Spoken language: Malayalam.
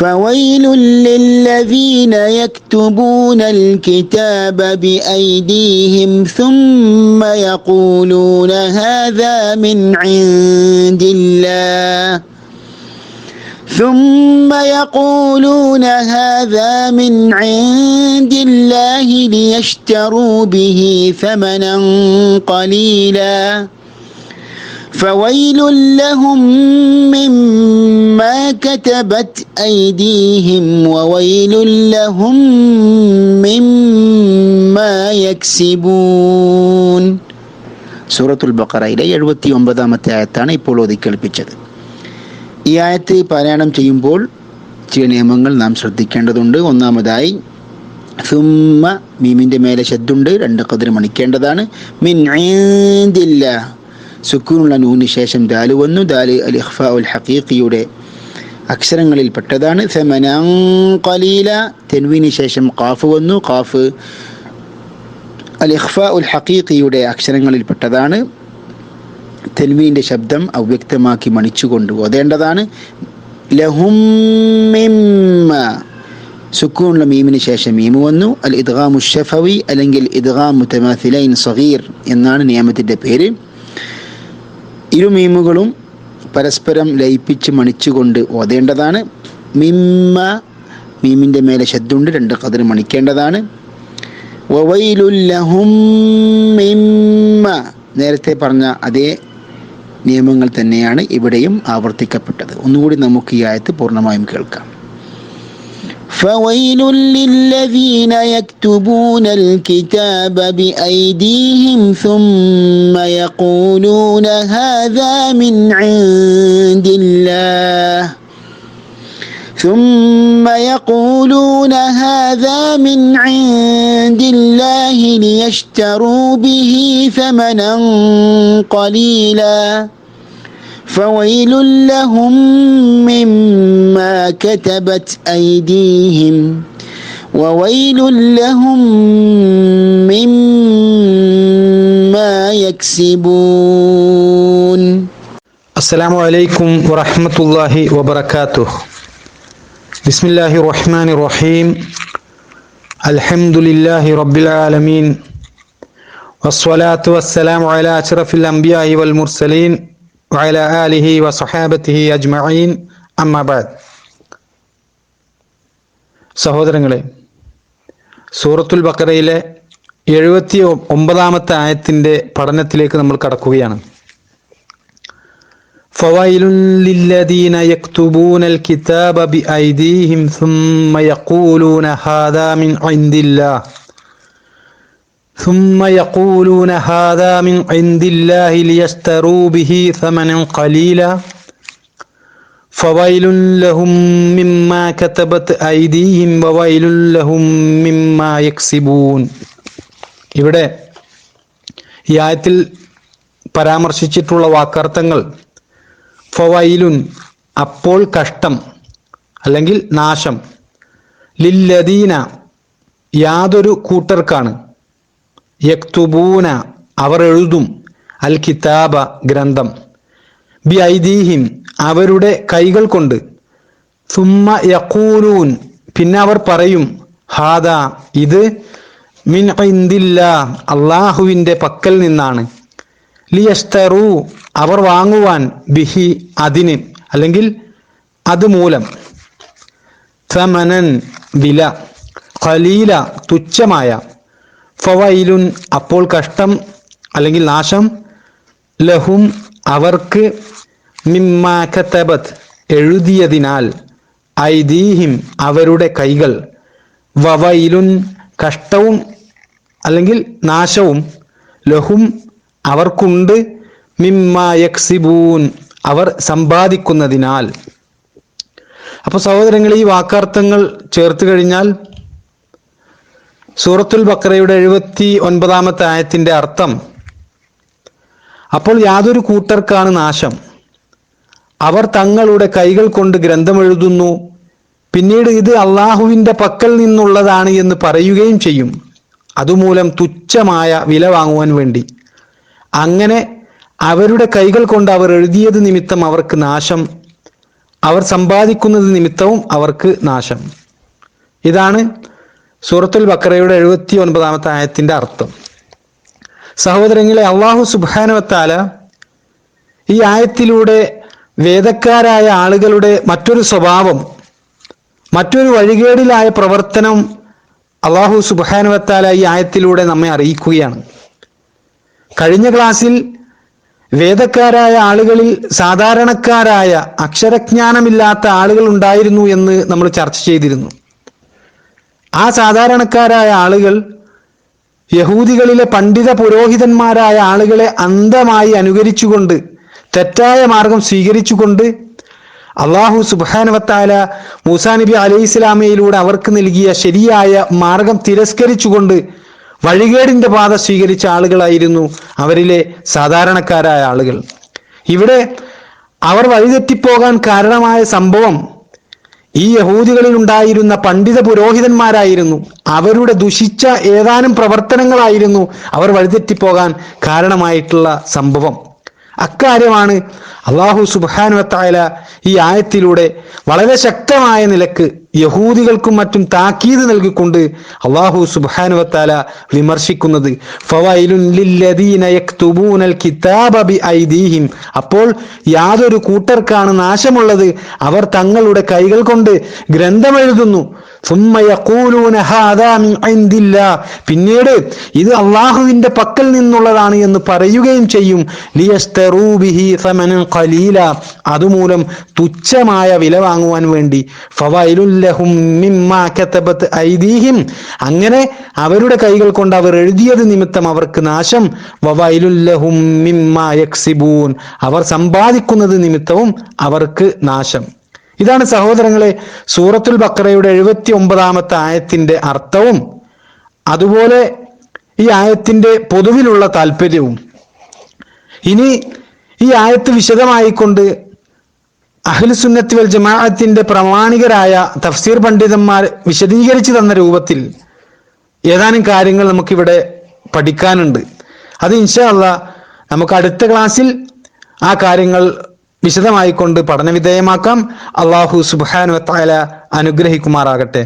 فويل للذين يكتبون الكتاب بأيديهم ثم يقولون هذا من عند الله ليشتروا به ثمنا قليلا فويل لهم مما كتبت أيديهم وويل لهم مما يكسبون. സൂറത്തുൽ ബഖറയിലെ 79-ാമത്തെ ആയത്താണ് ഇപ്പോൾ ഓതി കേൾപ്പിച്ചത്. ഈ ആയത്ത് പാരായണം ചെയ്യുമ്പോൾ ചില നിയമങ്ങൾ നാം ശ്രദ്ധിക്കേണ്ടതുണ്ട്. ഒന്നാമതായി സുമ്മ, മീമിൻ്റെ മേലെ ശദ്ദുണ്ട്, 2 ഖദ്ർ മണിക്കേണ്ടതാണ്. മിൻ ഇൻദില്ലാഹ്, സുക്കൂനുള്ള നൂന് ശേഷം ദാല് വന്നു. ദാല് അൽ ഇഖ്ഫാഉൽ ഹഖീഖിയുടെ അക്ഷരങ്ങളിൽ പെട്ടതാണ്. സമനൻ ഖലീല, തെൻവീന് ശേഷം ഖാഫ് വന്നു. ഖാഫ് അൽ ഇഖ്ഫാഉൽ ഹഖീഖിയുടെ അക്ഷരങ്ങളിൽ പെട്ടതാണ്. തെൻവീൻ്റെ ശബ്ദം അവ്യക്തമാക്കി മണിച്ചുകൊണ്ട് ഓതേണ്ടതാണ്. ലഹും മിമ്മ, സുക്കൂനുള്ള മീമിന് ശേഷം മീമ് വന്നു. അൽ ഇദ്ഗാമു ശഫവി അല്ലെങ്കിൽ ഇദ്ഗാം മുതമാസിലൈൻ സഗീർ എന്നാണ് നിയമത്തിൻ്റെ പേര്. ഇരു മീമുകളും പരസ്പരം ലയിപ്പിച്ച് മണിച്ചുകൊണ്ട് ഓതേണ്ടതാണ്. മിമ്മ, മീമിൻ്റെ മേലെ ശദ്ദുണ്ട്, 2 ഖദ്ർ മണിക്കേണ്ടതാണ്. വവൈലുൽ ലഹും മിമ്മ, നേരത്തെ പറഞ്ഞ അതേ നിയമങ്ങൾ തന്നെയാണ് ഇവിടെയും ആവർത്തിക്കപ്പെട്ടത്. ഒന്നുകൂടി നമുക്ക് ഈ ആയത്ത് പൂർണ്ണമായും കേൾക്കാം. فويل للذين يكتبون الكتاب بأيديهم ثم يقولون هذا من عند الله ليشتروا به ثمنا قليلا فويل لهم مما كتبت أيديهم وويل لهم مما يكسبون. السلام عليكم ورحمة الله وبركاته. بسم الله الرحمن الرحيم. الحمد لله رب العالمين والصلاة والسلام على أشرف الأنبياء والمرسلين وعلى آله وصحابته أجمعين أما بعد. സഹോദരങ്ങളെ, സൂറത്തുൽ ബഖറയിലെ 79-ാമത്തെ ആയത്തിൻ്റെ പഠനത്തിലേക്ക് നമ്മൾ കടക്കുകയാണ്. فويل للذين يكتبون الكتاب بأيديهم ثم يقولون هذا من عند الله ليشتروا به ثمنا قليلا فويل لهم مما كتبت أيديهم وويل لهم مما يكسبون. ഇവിടെ ഈ ആയത്തിൽ പരാമർശിച്ചിട്ടുള്ള വാക്കർത്ഥങ്ങൾ ഫവൈലുൻ, അപ്പോൾ കഷ്ടം അല്ലെങ്കിൽ നാശം, ലില്ലദീന, യാതൊരു കൂട്ടർക്കാണ്, യക്തുബൂന, അവർ എഴുതും, അൽ കിതാബ, ഗ്രന്ഥം, ബി ഐദീഹിം, അവരുടെ കൈകൾ കൊണ്ട്, സുമ്മ യഖൂലൂൻ, പിന്നെ അവർ പറയും, ഹാദ, ഇത്, മിൻ ഇൻദില്ലാ, അള്ളാഹുവിൻ്റെ പക്കൽ നിന്നാണ്, ലിയസ്തറൂ, അവർ വാങ്ങുവാൻ, ബിഹി, അതിന് അല്ലെങ്കിൽ അത് മൂലം, സമനൻ, വില, ഖലീല, തുച്ഛമായ, ഫവൈലുൻ, അപ്പോൾ കഷ്ടം അല്ലെങ്കിൽ നാശം, ലഹും, അവർക്ക്, മിമ്മാ കതബത്, എഴുതിയതിനാൽ, ഐദീഹിം, അവരുടെ കൈകൾ, വവൈലുൻ, കഷ്ടവും അല്ലെങ്കിൽ നാശവും, ലഹും, അവർക്കുണ്ട്, മിമ്മാ യക്സിബൂൻ, അവർ സമ്പാദിക്കുന്നതിനാൽ. അപ്പോൾ സഹോദരങ്ങൾ, ഈ വാക്കാർത്ഥങ്ങൾ ചേർത്ത് കഴിഞ്ഞാൽ സൂറത്തുൽ ബഖറയുടെ 79-ാമത്തെ ആയത്തിൻ്റെ അർത്ഥം, അപ്പോൾ യാതൊരു കൂട്ടർക്കാണ് നാശം, അവർ തങ്ങളുടെ കൈകൾ കൊണ്ട് ഗ്രന്ഥമെഴുതുന്നു, പിന്നീട് ഇത് അള്ളാഹുവിൻ്റെ പക്കൽ നിന്നുള്ളതാണ് എന്ന് പറയുകയും ചെയ്യും, അതുമൂലം തുച്ഛമായ വില വാങ്ങുവാൻ വേണ്ടി. അങ്ങനെ അവരുടെ കൈകൾ കൊണ്ട് അവർ എഴുതിയത് നിമിത്തം അവർക്ക് നാശം, അവർ സമ്പാദിക്കുന്നത് നിമിത്തവും അവർക്ക് നാശം. ഇതാണ് സൂറത്തുൽ ബഖറയുടെ 79 ആയത്തിന്റെ അർത്ഥം. സഹോദരങ്ങളെ, അല്ലാഹു സുബ്ഹാനഹു വ തആല ഈ ആയത്തിലൂടെ വേദക്കാരായ ആളുകളുടെ മറ്റൊരു സ്വഭാവം, മറ്റൊരു വഴികേടിലായ പ്രവർത്തനം അല്ലാഹു സുബ്ഹാനഹു വ തആല ഈ ആയത്തിലൂടെ നമ്മെ അറിയിക്കുകയാണ്. കഴിഞ്ഞ ക്ലാസ്സിൽ വേദക്കാരായ ആളുകളിൽ സാധാരണക്കാരായ അക്ഷരജ്ഞാനമില്ലാത്ത ആളുകൾ ഉണ്ടായിരുന്നു എന്ന് നമ്മൾ ചർച്ച ചെയ്തിരുന്നു. ആ സാധാരണക്കാരായ ആളുകൾ യഹൂദികളിലെ പണ്ഡിത പുരോഹിതന്മാരായ ആളുകളെ അന്ധമായി അനുകരിച്ചുകൊണ്ട്, തെറ്റായ മാർഗം സ്വീകരിച്ചുകൊണ്ട് അല്ലാഹു സുബ്ഹാനഹു വ തആല മൂസാ നബി അലൈഹിസ്സലാമയിലൂടെ അവർക്ക് നൽകിയ ശരിയായ മാർഗം തിരസ്കരിച്ചുകൊണ്ട് വഴികേടിന്റെ പാത സ്വീകരിച്ച ആളുകളായിരുന്നു അവരിലെ സാധാരണക്കാരായ ആളുകൾ. ഇവിടെ അവർ വഴിതെറ്റിപ്പോകാൻ കാരണമായ സംഭവം ഈ യഹൂദികളിൽ ഉണ്ടായിരുന്ന പണ്ഡിത പുരോഹിതന്മാരായിരുന്നു. അവരുടെ ദുഷിച്ച ഏതാനും പ്രവർത്തനങ്ങളായിരുന്നു അവർ വഴിതെറ്റിപ്പോകാൻ കാരണമായിട്ടുള്ള സംഭവം. അക്കാര്യമാണ് അല്ലാഹു സുബ്ഹാനഹു വ തആല ഈ ആയത്തിലൂടെ വളരെ ശക്തമായ നിലക്ക് യഹൂദികൾക്കും മറ്റും താക്കീത് നൽകിക്കൊണ്ട് അല്ലാഹു സുബ്ഹാനഹു വ തആല വിമർശിക്കുന്നത്. ഫവൈലുൻ ലില്ലദീന യക്തുബൂനൽ കിതാബ ബിഐദീഹിം, അപ്പോൾ യാതൊരു കൂട്ടർക്കാണ് നാശമുള്ളത്, അവർ തങ്ങളുടെ കൈകൾ കൊണ്ട് ഗ്രന്ഥമെഴുതുന്നു. സുമ്മ യഖൂലൂന ഹാദാ മിൻ ഇൻദില്ലാഹ്, പിന്നീട് ഇത് അല്ലാഹുവിന്റെ പക്കൽ നിന്നുള്ളതാണ് എന്ന് പറയുകയും ചെയ്യും. ലിയസ്തറൂ ബിഹി സമനൻ ഖലീല, അതുമൂലം തുച്ഛമായ വില വാങ്ങുവാൻ വേണ്ടി. ഫവൈലുൽ ലഹും മിമ്മാ കതബത് ഐദീഹിം, അങ്ങനെ അവരുടെ കൈകൾ കൊണ്ട് അവർ എഴുതിയത് നിമിത്തം അവർക്ക് നാശം. വവൈലുൽ ലഹും മിമ്മാ യക്സിബൂൻ, അവർ സമ്പാദിക്കുന്നത് നിമിത്തവും അവർക്ക് നാശം. ഇതാണ് സഹോദരങ്ങളെ സൂറത്തുൽ ബഖറയുടെ 79 ആയത്തിന്റെ അർത്ഥവും അതുപോലെ ഈ ആയത്തിന്റെ പൊതുവിലുള്ള താല്പര്യവും. ഇനി ഈ ആയത്ത് വിശദമായിക്കൊണ്ട് അഹ്ലു സുന്നത്തി വൽ ജമാഅത്തിന്റെ പ്രാമാണികരായ തഫ്സീർ പണ്ഡിതന്മാർ വിശദീകരിച്ചു തന്ന രൂപത്തിൽ ഏതാനും കാര്യങ്ങൾ നമുക്കിവിടെ പഠിക്കാനുണ്ട്. അത് ഇൻഷാ അല്ലാഹ് നമുക്ക് അടുത്ത ക്ലാസ്സിൽ ആ കാര്യങ്ങൾ വിശദമായിക്കൊണ്ട് പഠനവിധേയമാക്കാം. അല്ലാഹു സുബ്ഹാനഹു വ തആല അനുഗ്രഹിക്കുമാറാകട്ടെ.